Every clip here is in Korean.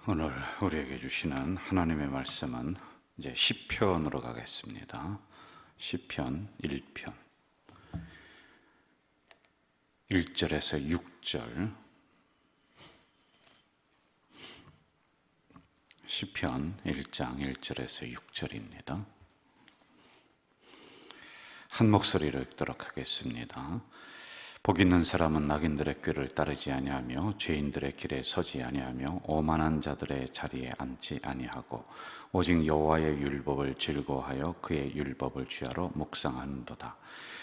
오늘 우리에게 주시는 하나님의 말씀은 이제 시편으로 가겠습니다. 시편 1편 1절에서 6절. 시편 1장 1절에서 6절입니다. 한 목소리로 읽도록 하겠습니다. 복 있는 사람은 악인들의 꾀를 따르지 아니하며 죄인들의 길에 서지 아니하며 오만한 자들의 자리에 앉지 아니하고 오직 여호와의 율법을 즐거워하여 그의 율법을 주야로 묵상하는도다.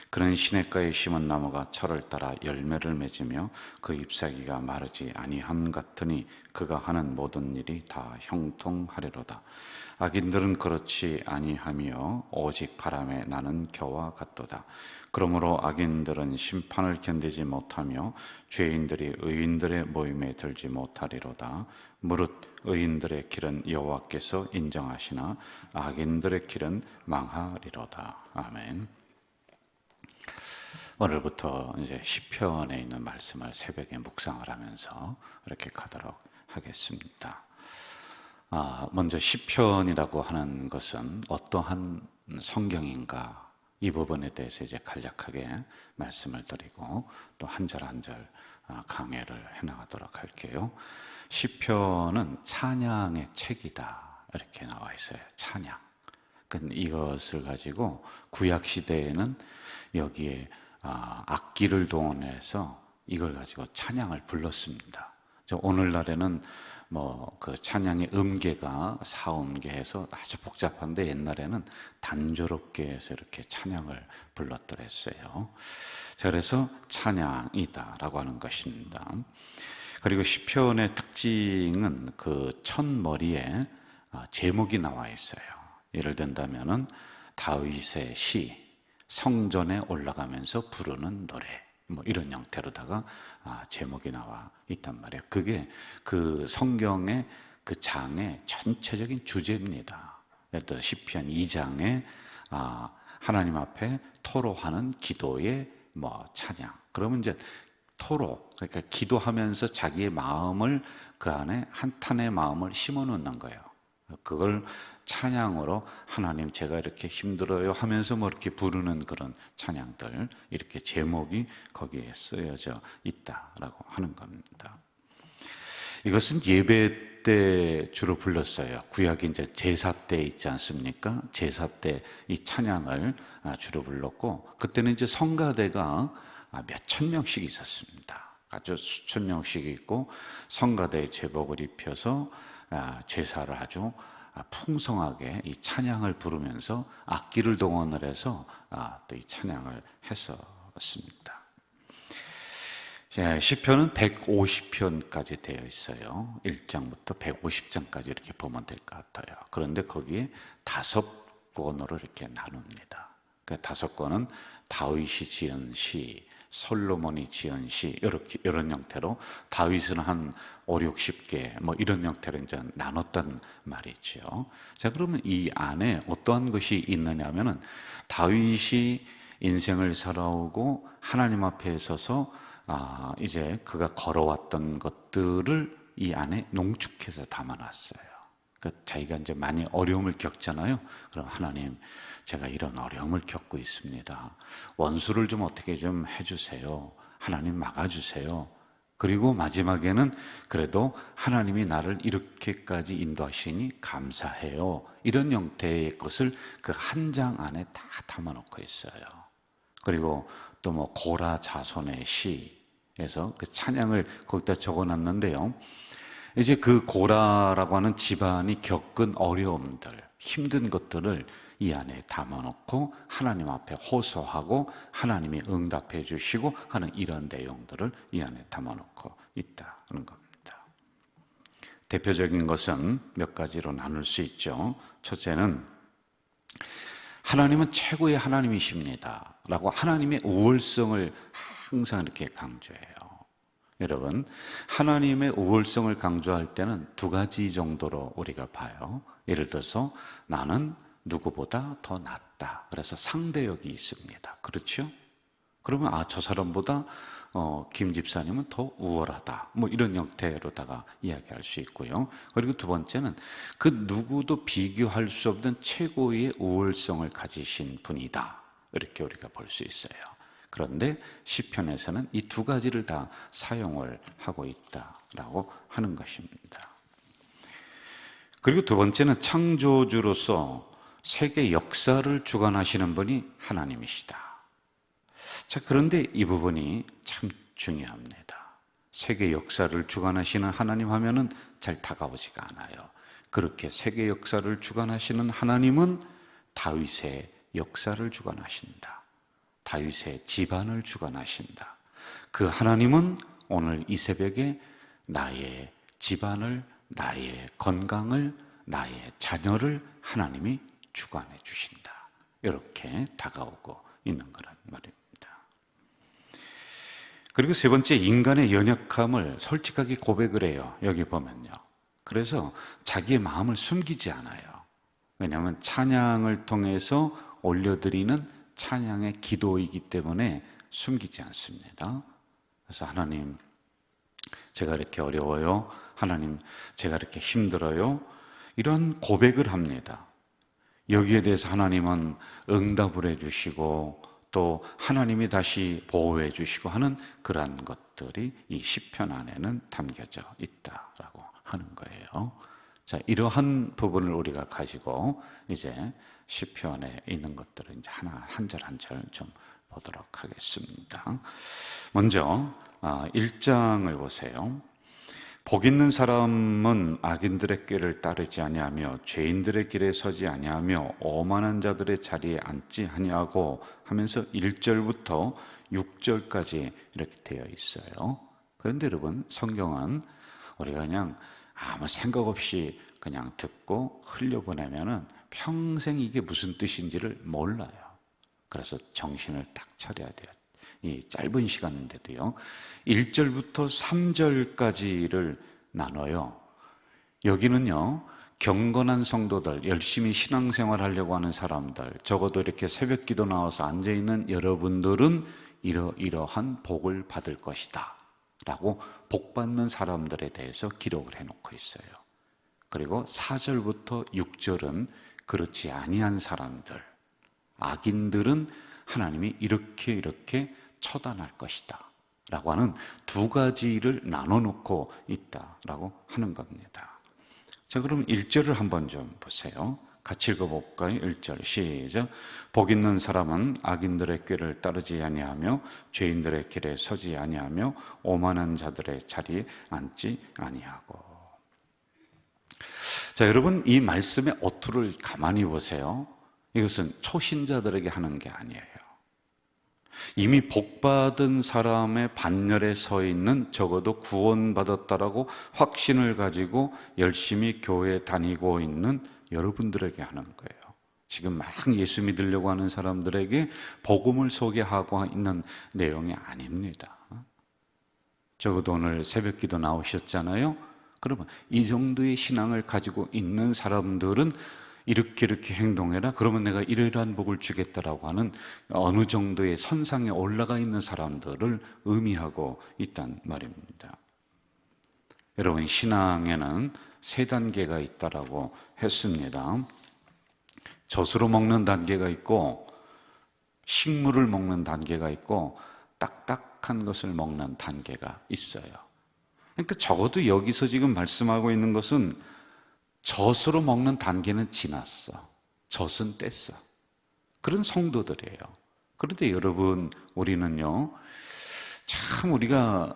그는 시냇가에 심은 나무가 철을 따라 열매를 맺으며 그 잎사귀가 마르지 아니함 같으니 그가 하는 모든 일이 다 형통하리로다. 악인들은 그렇지 아니하며 오직 바람에 나는 겨와 같도다. 그러므로 악인들은 심판을 견디지 못하며 죄인들이 의인들의 모임에 들지 못하리로다. 무릇 의인들의 길은 여호와께서 인정하시나 악인들의 길은 망하리로다. 아멘. 오늘부터 이제 시편에 있는 말씀을 새벽에 묵상을 하면서 이렇게 가도록 하겠습니다. 먼저 시편이라고 하는 것은 어떠한 성경인가, 이 부분에 대해서 이제 간략하게 말씀을 드리고 또 한 절 한 절 강해를 해나가도록 할게요. 시편은 찬양의 책이다, 이렇게 나와 있어요. 찬양. 이것을 가지고 구약 시대에는 여기에 악기를 동원해서 이걸 가지고 찬양을 불렀습니다. 오늘날에는 그 찬양의 음계가 사음계해서 아주 복잡한데 옛날에는 단조롭게 해서 이렇게 찬양을 불렀더랬어요. 그래서 찬양이다라고 하는 것입니다. 그리고 시편의 특징은 그 첫머리에 제목이 나와 있어요. 예를 든다면은 다윗의 시, 성전에 올라가면서 부르는 노래, 이런 형태로다가 제목이 나와 있단 말이에요. 그게 그 성경의 그 장의 전체적인 주제입니다. 예를 들어 시편 2장에 하나님 앞에 토로하는 기도의 찬양. 그러면 이제 토로, 그러니까 기도하면서 자기의 마음을 그 안에 한탄의 마음을 심어 놓는 거예요. 그걸 찬양으로 하나님 제가 이렇게 힘들어요 하면서 이렇게 부르는 그런 찬양들, 이렇게 제목이 거기에 쓰여져 있다라고 하는 겁니다. 이것은 예배 때 주로 불렀어요. 구약이 이제 제사 때 있지 않습니까? 제사 때 이 찬양을 주로 불렀고, 그때는 이제 성가대가 몇천 명씩 있었습니다. 아주 수천 명씩 있고 성가대의 제복을 입혀서 제사를 아주 풍성하게 이 찬양을 부르면서 악기를 동원을 해서 또 이 찬양을 했었습니다. 시편은 150편까지 되어 있어요. 1장부터 150장까지 이렇게 보면 될 것 같아요. 그런데 거기에 5권으로 이렇게 나눕니다. 그 5권은 다윗이 지은 시, 솔로몬이 지은 시, 이런 형태로 다윗은 한 5, 60개 이런 형태로 이제 나눴단 말이죠. 자, 그러면 이 안에 어떠한 것이 있느냐 하면은 다윗이 인생을 살아오고 하나님 앞에 서서 이제 그가 걸어왔던 것들을 이 안에 농축해서 담아놨어요. 그러니까 자기가 이제 많이 어려움을 겪잖아요. 그럼 하나님, 제가 이런 어려움을 겪고 있습니다. 원수를 좀 어떻게 좀 해주세요. 하나님 막아주세요. 그리고 마지막에는 그래도 하나님이 나를 이렇게까지 인도하시니 감사해요. 이런 형태의 것을 그 한 장 안에 다 담아놓고 있어요. 그리고 또 고라 자손의 시에서 그 찬양을 거기다 적어놨는데요. 이제 그 고라라고 하는 집안이 겪은 어려움들, 힘든 것들을 이 안에 담아놓고 하나님 앞에 호소하고 하나님이 응답해 주시고 하는 이런 내용들을 이 안에 담아놓고 있다는 겁니다. 대표적인 것은 몇 가지로 나눌 수 있죠. 첫째는 하나님은 최고의 하나님이십니다 라고 하나님의 우월성을 항상 이렇게 강조해요. 여러분, 하나님의 우월성을 강조할 때는 두 가지 정도로 우리가 봐요. 예를 들어서 나는 누구보다 더 낫다. 그래서 상대역이 있습니다. 그렇죠? 그러면 저 사람보다 김 집사님은 더 우월하다. 뭐 이런 형태로다가 이야기할 수 있고요. 그리고 두 번째는 그 누구도 비교할 수 없는 최고의 우월성을 가지신 분이다. 이렇게 우리가 볼 수 있어요. 그런데 시편에서는 이 두 가지를 다 사용을 하고 있다라고 하는 것입니다. 그리고 두 번째는 창조주로서 세계 역사를 주관하시는 분이 하나님이시다. 자, 그런데 이 부분이 참 중요합니다. 세계 역사를 주관하시는 하나님 하면은 잘 다가오지가 않아요. 그렇게 세계 역사를 주관하시는 하나님은 다윗의 역사를 주관하신다. 다윗의 집안을 주관하신다. 그 하나님은 오늘 이 새벽에 나의 집안을, 나의 건강을, 나의 자녀를 하나님이 주관해 주신다. 이렇게 다가오고 있는 거란 말입니다. 그리고 세 번째, 인간의 연약함을 솔직하게 고백을 해요. 여기 보면요. 그래서 자기의 마음을 숨기지 않아요. 왜냐하면 찬양을 통해서 올려드리는 찬양의 기도이기 때문에 숨기지 않습니다. 그래서 하나님, 제가 이렇게 어려워요. 하나님, 제가 이렇게 힘들어요. 이런 고백을 합니다. 여기에 대해서 하나님은 응답을 해주시고 또 하나님이 다시 보호해 주시고 하는 그러한 것들이 이 시편 안에는 담겨져 있다라고 하는 거예요. 자, 이러한 부분을 우리가 가지고 이제 시편에 있는 것들을 이제 하나 한 절 한 절 좀 보도록 하겠습니다. 먼저 1장을 보세요. 복 있는 사람은 악인들의 꾀를 따르지 아니하며 죄인들의 길에 서지 아니하며 오만한 자들의 자리에 앉지 아니하고 하면서 1절부터 6절까지 이렇게 되어 있어요. 그런데 여러분, 성경은 우리가 그냥 아무 생각 없이 그냥 듣고 흘려보내면은 평생 이게 무슨 뜻인지를 몰라요. 그래서 정신을 딱 차려야 돼요. 이 짧은 시간인데도요. 1절부터 3절까지를 나눠요. 여기는요, 경건한 성도들, 열심히 신앙생활 하려고 하는 사람들, 적어도 이렇게 새벽 기도 나와서 앉아있는 여러분들은 이러이러한 복을 받을 것이다 라고 복받는 사람들에 대해서 기록을 해놓고 있어요. 그리고 4절부터 6절은 그렇지 아니한 사람들, 악인들은 하나님이 이렇게 처단할 것이다 라고 하는 두 가지를 나눠놓고 있다라고 하는 겁니다. 자, 그럼 1절을 한번 좀 보세요. 같이 읽어볼까요? 1절 시작. 복 있는 사람은 악인들의 꾀를 따르지 아니하며 죄인들의 길에 서지 아니하며 오만한 자들의 자리에 앉지 아니하고. 자, 여러분, 이 말씀의 어투를 가만히 보세요. 이것은 초신자들에게 하는 게 아니에요. 이미 복받은 사람의 반열에 서 있는, 적어도 구원받았다라고 확신을 가지고 열심히 교회 다니고 있는 여러분들에게 하는 거예요. 지금 막 예수 믿으려고 하는 사람들에게 복음을 소개하고 있는 내용이 아닙니다. 적어도 오늘 새벽 기도 나오셨잖아요. 그러면 이 정도의 신앙을 가지고 있는 사람들은 이렇게 행동해라. 그러면 내가 이러이러한 복을 주겠다라고 하는 어느 정도의 선상에 올라가 있는 사람들을 의미하고 있단 말입니다. 여러분, 신앙에는 세 단계가 있다라고 했습니다. 젖으로 먹는 단계가 있고, 식물을 먹는 단계가 있고, 딱딱한 것을 먹는 단계가 있어요. 그러니까 적어도 여기서 지금 말씀하고 있는 것은 젖으로 먹는 단계는 지났어. 젖은 뗐어. 그런 성도들이에요. 그런데 여러분, 우리는요, 참 우리가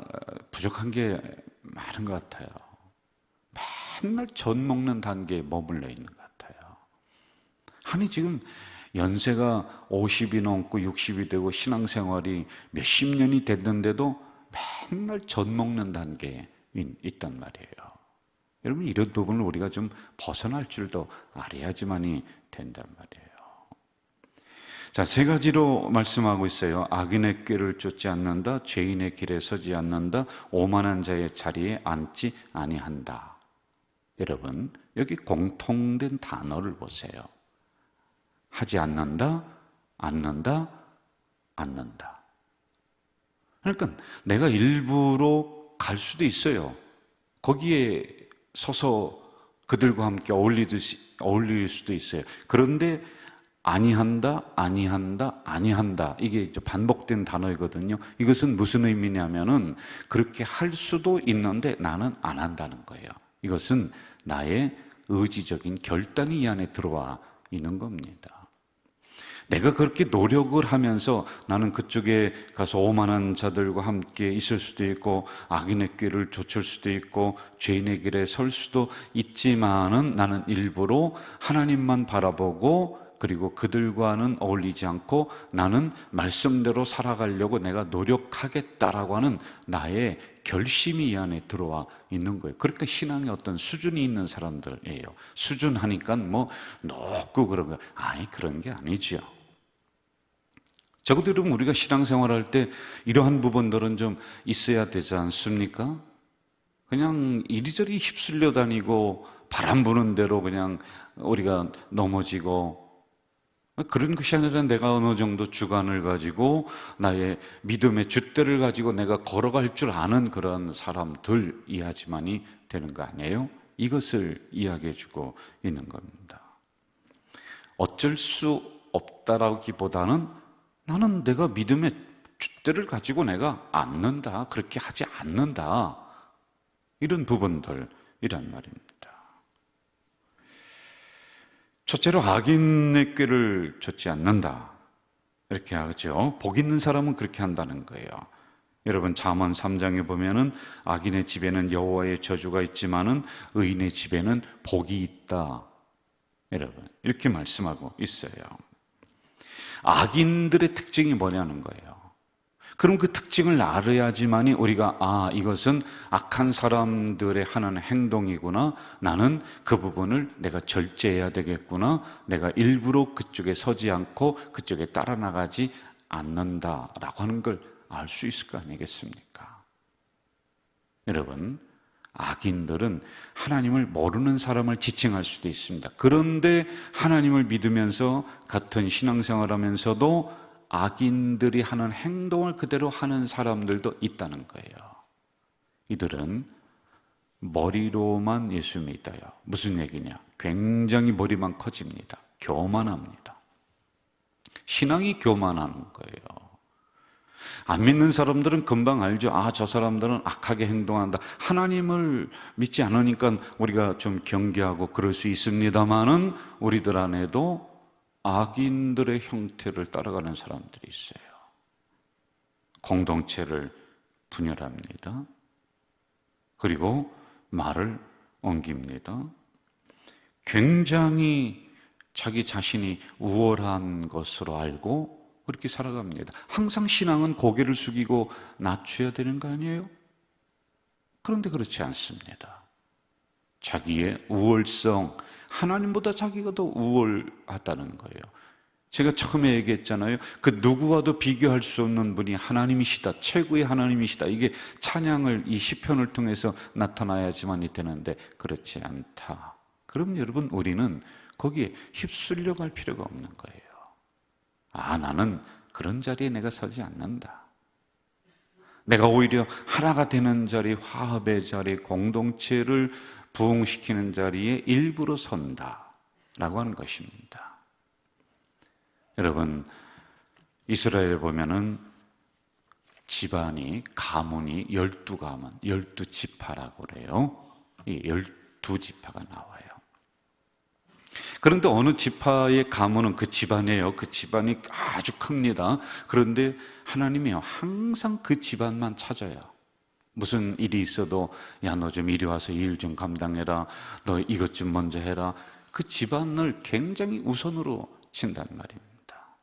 부족한 게 많은 것 같아요. 맨날 젖 먹는 단계에 머물러 있는 것 같아요. 아니, 지금 연세가 50이 넘고 60이 되고 신앙생활이 몇십 년이 됐는데도 맨날 젖 먹는 단계에 있단 말이에요. 여러분, 이런 부분을 우리가 좀 벗어날 줄도 알아야지만이 된단 말이에요. 자, 세 가지로 말씀하고 있어요. 악인의 꾀를 쫓지 않는다, 죄인의 길에 서지 않는다, 오만한 자의 자리에 앉지 아니한다. 여러분, 여기 공통된 단어를 보세요. 하지 않는다, 않는다, 않는다. 그러니까 내가 일부러 갈 수도 있어요. 거기에 서서 그들과 함께 어울릴 수도 있어요. 그런데 아니한다, 아니한다, 아니한다. 이게 이제 반복된 단어이거든요. 이것은 무슨 의미냐면은 그렇게 할 수도 있는데 나는 안 한다는 거예요. 이것은 나의 의지적인 결단이 이 안에 들어와 있는 겁니다. 내가 그렇게 노력을 하면서 나는 그쪽에 가서 오만한 자들과 함께 있을 수도 있고 악인의 꾀를 좇을 수도 있고 죄인의 길에 설 수도 있지만은 나는 일부러 하나님만 바라보고 그리고 그들과는 어울리지 않고 나는 말씀대로 살아가려고 내가 노력하겠다라고 하는 나의 결심이 이 안에 들어와 있는 거예요. 그러니까 신앙의 어떤 수준이 있는 사람들이에요. 수준하니까 뭐 높고 그런 거 아니 그런 게 아니죠. 적어도 여러분 우리가 신앙생활할 때 이러한 부분들은 좀 있어야 되지 않습니까? 그냥 이리저리 휩쓸려 다니고 바람 부는 대로 그냥 우리가 넘어지고 그런 것이 아니라 내가 어느 정도 주관을 가지고 나의 믿음의 줏대를 가지고 내가 걸어갈 줄 아는 그런 사람들 이야기만이 되는 거 아니에요? 이것을 이야기해 주고 있는 겁니다. 어쩔 수 없다라기보다는 나는 내가 믿음의 줏대를 가지고 내가 않는다, 그렇게 하지 않는다, 이런 부분들이란 말입니다. 첫째로 악인의 꾀를 좇지 않는다 이렇게 하죠. 복 있는 사람은 그렇게 한다는 거예요. 여러분 잠언 3장에 보면은 악인의 집에는 여호와의 저주가 있지만은 의인의 집에는 복이 있다, 여러분 이렇게 말씀하고 있어요. 악인들의 특징이 뭐냐는 거예요. 그럼 그 특징을 알아야지만이 우리가 이것은 악한 사람들의 하는 행동이구나, 나는 그 부분을 내가 절제해야 되겠구나, 내가 일부러 그쪽에 서지 않고 그쪽에 따라 나가지 않는다라고 하는 걸 알 수 있을 거 아니겠습니까? 여러분 악인들은 하나님을 모르는 사람을 지칭할 수도 있습니다. 그런데 하나님을 믿으면서 같은 신앙생활하면서도 악인들이 하는 행동을 그대로 하는 사람들도 있다는 거예요. 이들은 머리로만 예수 믿어요. 무슨 얘기냐? 굉장히 머리만 커집니다. 교만합니다. 신앙이 교만하는 거예요. 안 믿는 사람들은 금방 알죠. 저 사람들은 악하게 행동한다. 하나님을 믿지 않으니까 우리가 좀 경계하고 그럴 수 있습니다만은 우리들 안에도 악인들의 형태를 따라가는 사람들이 있어요. 공동체를 분열합니다. 그리고 말을 옮깁니다. 굉장히 자기 자신이 우월한 것으로 알고 그렇게 살아갑니다. 항상 신앙은 고개를 숙이고 낮춰야 되는 거 아니에요? 그런데 그렇지 않습니다. 자기의 우월성, 하나님보다 자기가 더 우월하다는 거예요. 제가 처음에 얘기했잖아요. 그 누구와도 비교할 수 없는 분이 하나님이시다, 최고의 하나님이시다. 이게 찬양을 이 시편을 통해서 나타나야지만이 되는데 그렇지 않다. 그럼 여러분 우리는 거기에 휩쓸려 갈 필요가 없는 거예요. 나는 그런 자리에 내가 서지 않는다. 내가 오히려 하나가 되는 자리, 화합의 자리, 공동체를 부흥시키는 자리에 일부러 선다라고 하는 것입니다. 여러분 이스라엘에 보면은 집안이 가문이 12가문, 12지파라고 그래요. 이 12지파가 나와요. 그런데 어느 지파의 가문은 그 집안이에요. 그 집안이 아주 큽니다. 그런데 하나님이 항상 그 집안만 찾아요. 무슨 일이 있어도 너 좀 이리 와서 일 좀 감당해라, 너 이것 좀 먼저 해라. 그 집안을 굉장히 우선으로 친단 말입니다.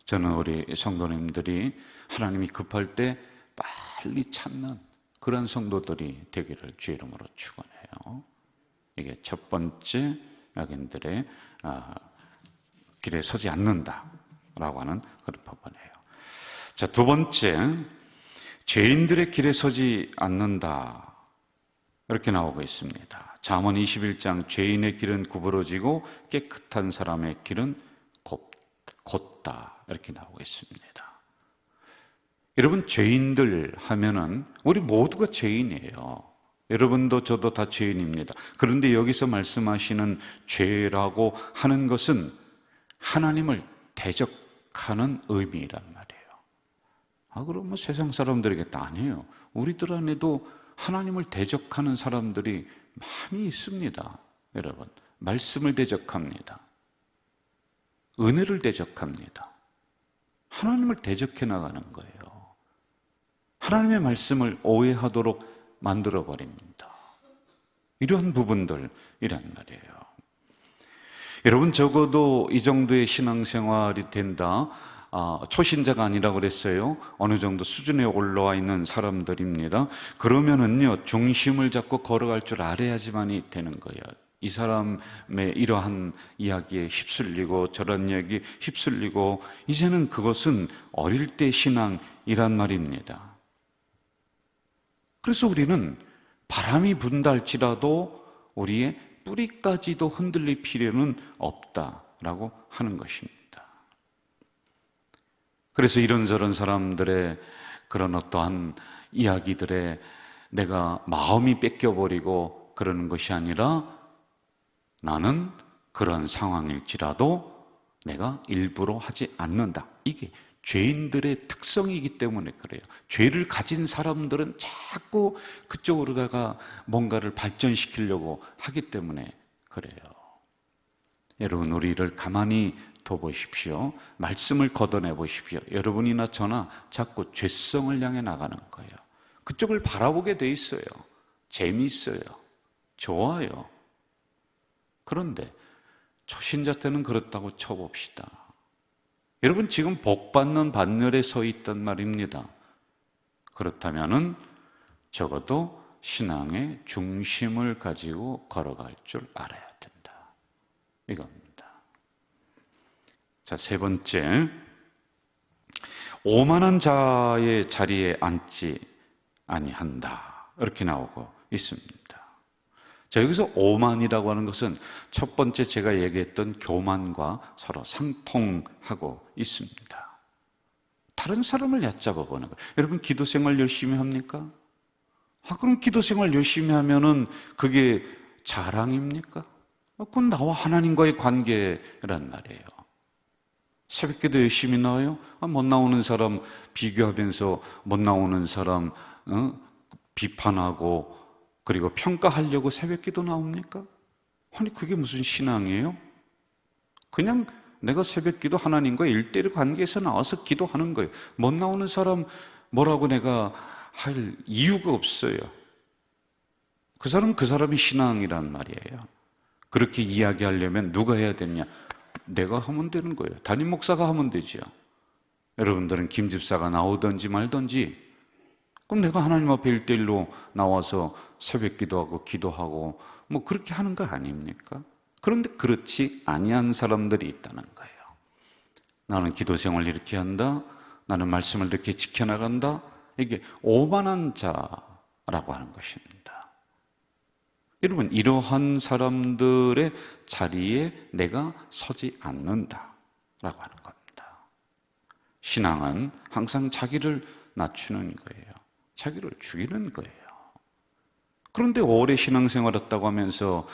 저는 우리 성도님들이 하나님이 급할 때 빨리 찾는 그런 성도들이 되기를 주의 이름으로 축원해요. 이게 첫 번째 악인들의 길에 서지 않는다라고 하는 그런 법이에요. 자, 두 번째, 죄인들의 길에 서지 않는다 이렇게 나오고 있습니다. 잠언 21장 죄인의 길은 구부러지고 깨끗한 사람의 길은 곧다 이렇게 나오고 있습니다. 여러분, 죄인들 하면은 우리 모두가 죄인이에요. 여러분도 저도 다 죄인입니다. 그런데 여기서 말씀하시는 죄라고 하는 것은 하나님을 대적하는 의미란 말이에요. 그럼 세상 사람들에게 아니에요. 우리들 안에도 하나님을 대적하는 사람들이 많이 있습니다. 여러분, 말씀을 대적합니다. 은혜를 대적합니다. 하나님을 대적해 나가는 거예요. 하나님의 말씀을 오해하도록 만들어버립니다. 이런 부분들이란 말이에요. 여러분, 적어도 이 정도의 신앙생활이 된다. 초신자가 아니라고 그랬어요. 어느 정도 수준에 올라와 있는 사람들입니다. 그러면은요, 중심을 잡고 걸어갈 줄 알아야지만이 되는 거예요. 이 사람의 이러한 이야기에 휩쓸리고 저런 이야기에 휩쓸리고, 이제는 그것은 어릴 때 신앙이란 말입니다. 그래서 우리는 바람이 분다 할지라도 우리의 뿌리까지도 흔들릴 필요는 없다라고 하는 것입니다. 그래서 이런저런 사람들의 그런 어떠한 이야기들에 내가 마음이 뺏겨버리고 그러는 것이 아니라, 나는 그런 상황일지라도 내가 일부러 하지 않는다. 이게 죄인들의 특성이기 때문에 그래요. 죄를 가진 사람들은 자꾸 그쪽으로다가 뭔가를 발전시키려고 하기 때문에 그래요. 여러분, 우리를 가만히 둬보십시오. 말씀을 걷어내 보십시오. 여러분이나 저나 자꾸 죄성을 향해 나가는 거예요. 그쪽을 바라보게 돼 있어요. 재미있어요. 좋아요. 그런데 초신자 때는 그렇다고 쳐봅시다. 여러분, 지금 복받는 반열에 서 있단 말입니다. 그렇다면은 적어도 신앙의 중심을 가지고 걸어갈 줄 알아야 된다. 이겁니다. 자, 세 번째, 오만한 자의 자리에 앉지 아니한다. 이렇게 나오고 있습니다. 자, 여기서 오만이라고 하는 것은 첫 번째 제가 얘기했던 교만과 서로 상통하고 있습니다. 다른 사람을 얕잡아 보는 거예요. 여러분, 기도 생활 열심히 합니까? 그럼 기도 생활 열심히 하면은 그게 자랑입니까? 그건 나와 하나님과의 관계란 말이에요. 새벽기도 열심히 나와요? 못 나오는 사람 비교하면서 못 나오는 사람 비판하고 그리고 평가하려고 새벽기도 나옵니까? 아니, 그게 무슨 신앙이에요? 그냥 내가 새벽기도 하나님과 1:1 관계에서 나와서 기도하는 거예요. 못 나오는 사람 뭐라고 내가 할 이유가 없어요. 그 사람이 신앙이란 말이에요. 그렇게 이야기하려면 누가 해야 되냐? 내가 하면 되는 거예요. 담임 목사가 하면 되죠. 여러분들은 김 집사가 나오든지 말든지, 그럼 내가 하나님 앞에 1:1로 나와서 새벽 기도하고 기도하고 뭐 그렇게 하는 거 아닙니까? 그런데 그렇지 아니한 사람들이 있다는 거예요. 나는 기도 생활 이렇게 한다. 나는 말씀을 이렇게 지켜나간다. 이게 오만한 자라고 하는 것입니다. 여러분, 이러한 사람들의 자리에 내가 서지 않는다라고 하는 겁니다. 신앙은 항상 자기를 낮추는 거예요. 자기를 죽이는 거예요. 그런데 오래 신앙생활 했다고 하면서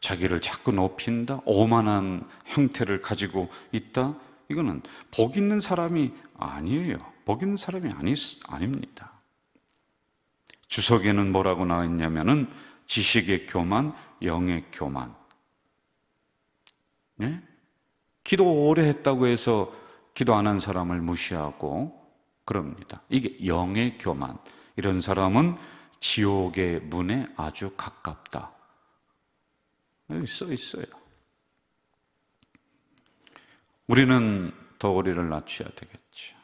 자기를 자꾸 높인다, 오만한 형태를 가지고 있다, 이거는 복 있는 사람이 아니에요. 복 있는 사람이 아닙니다. 주석에는 뭐라고 나와 있냐면은 지식의 교만, 영의 교만. 네? 기도 오래 했다고 해서 기도 안 한 사람을 무시하고 그럽니다. 이게 영의 교만. 이런 사람은 지옥의 문에 아주 가깝다. 여기 써 있어요. 우리는 더 우리를 낮춰야 되겠죠.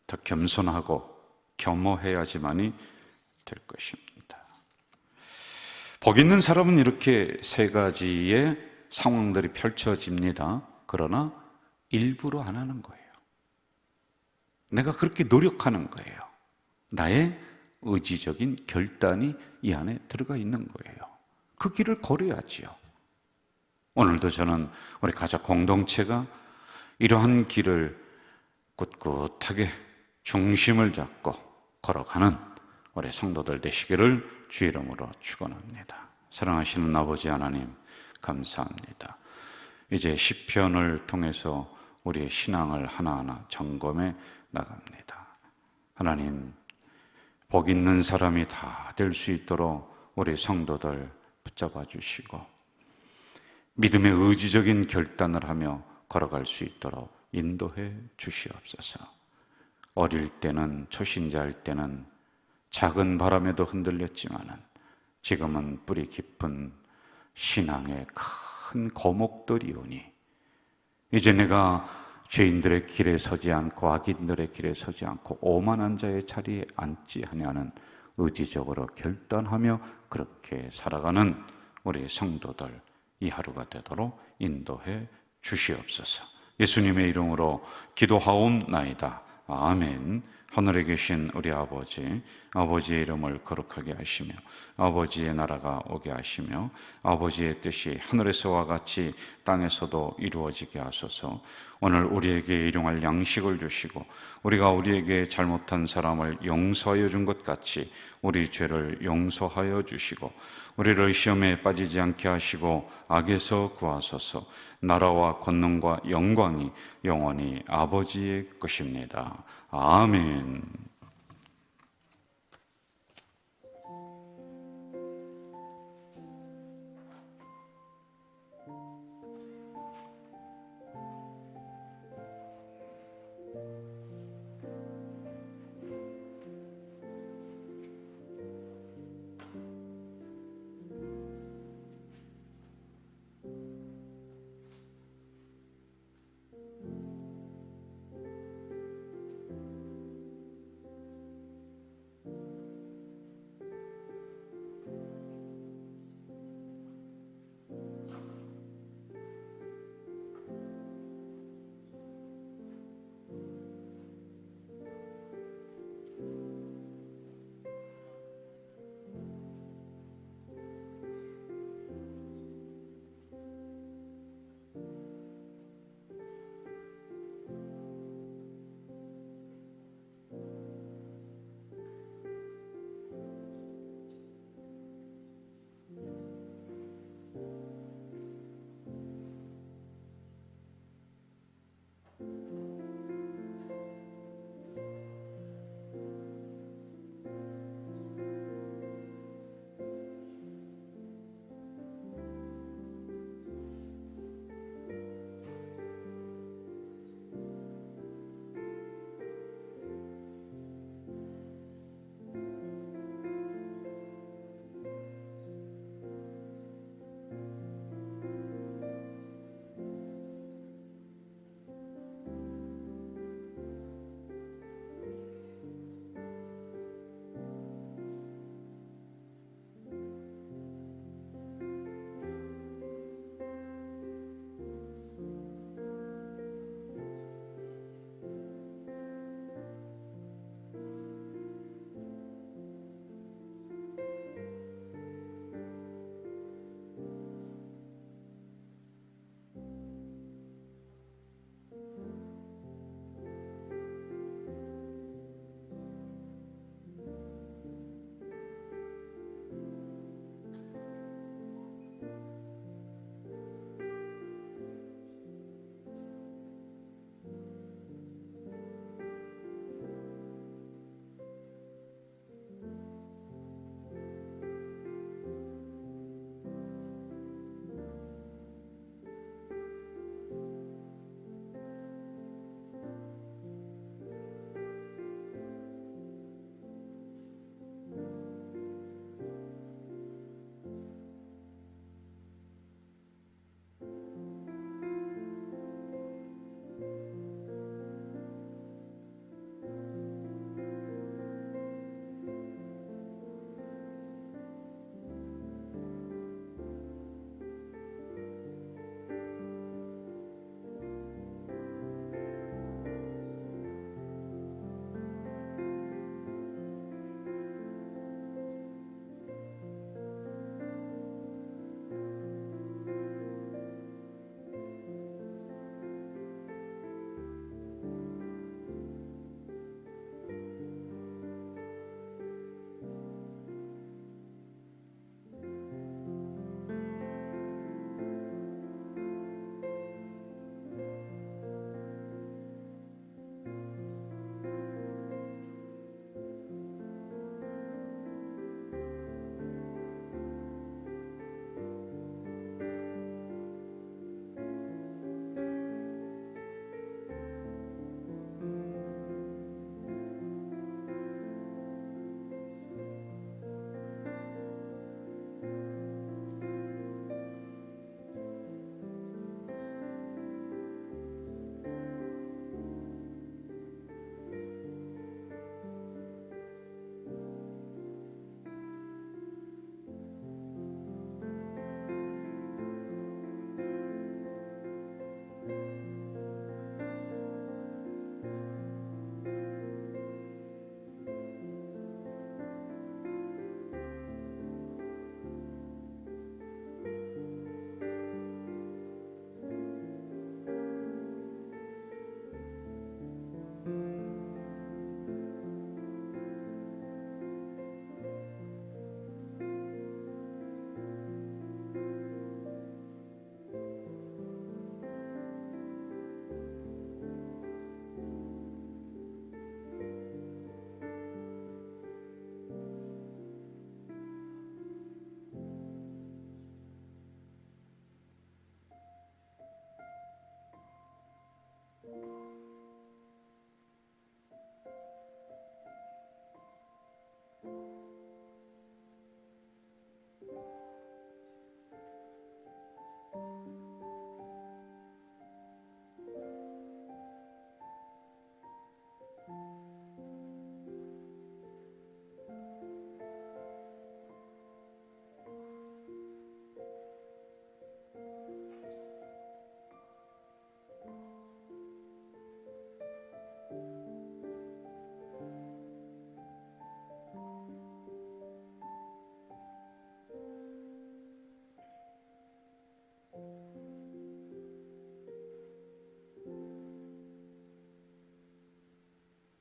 더 겸손하고 겸허해야지만이 될 것입니다. 복 있는 사람은 이렇게 세 가지의 상황들이 펼쳐집니다. 그러나 일부러 안 하는 거예요. 내가 그렇게 노력하는 거예요. 나의 의지적인 결단이 이 안에 들어가 있는 거예요. 그 길을 걸어야지요. 오늘도 저는 우리 가족 공동체가 이러한 길을 꿋꿋하게 중심을 잡고 걸어가는 우리 성도들 되시기를 주 이름으로 축원합니다. 사랑하시는 아버지 하나님, 감사합니다. 이제 시편을 통해서 우리의 신앙을 하나하나 점검해 나갑니다. 하나님, 복 있는 사람이 다 될 수 있도록 우리 성도들 붙잡아 주시고 믿음의 의지적인 결단을 하며 걸어갈 수 있도록 인도해 주시옵소서. 어릴 때는, 초신자일 때는 작은 바람에도 흔들렸지만은 지금은 뿌리 깊은 신앙의 큰 거목들이 오니 이제 내가 죄인들의 길에 서지 않고 악인들의 길에 서지 않고 오만한 자의 자리에 앉지 아니하는 의지적으로 결단하며 그렇게 살아가는 우리 성도들 이 하루가 되도록 인도해 주시옵소서. 예수님의 이름으로 기도하옵나이다. 아멘. 하늘에 계신 우리 아버지, 아버지의 이름을 거룩하게 하시며 아버지의 나라가 오게 하시며 아버지의 뜻이 하늘에서와 같이 땅에서도 이루어지게 하소서. 오늘 우리에게 일용할 양식을 주시고 우리가 우리에게 잘못한 사람을 용서하여 준 것 같이 우리 죄를 용서하여 주시고 우리를 시험에 빠지지 않게 하시고 악에서 구하소서. 나라와 권능과 영광이 영원히 아버지의 것입니다. 아멘.